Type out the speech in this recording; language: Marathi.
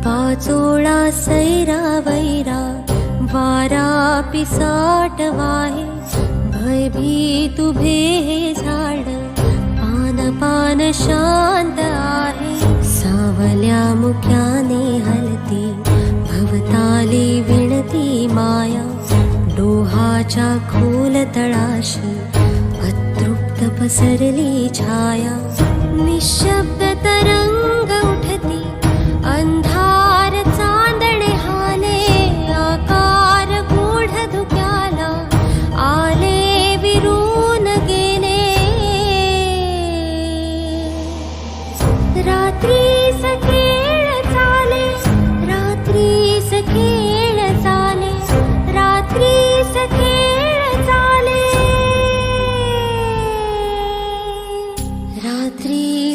वाचोळा सैरा वैरा वारा पिसाट वाहे, भयभीत उभे हे झाड पान पान शांत आहे. सावल्या मुख्याने हलती भवताली विणती माया, डोहाच्या खोल तळाशी अतृप्त पसरली छाया. निशब्द तरंग उठती अंधार चांदणे हाले, आकार गूढ धुक्याला आले विरून गेले. रात्री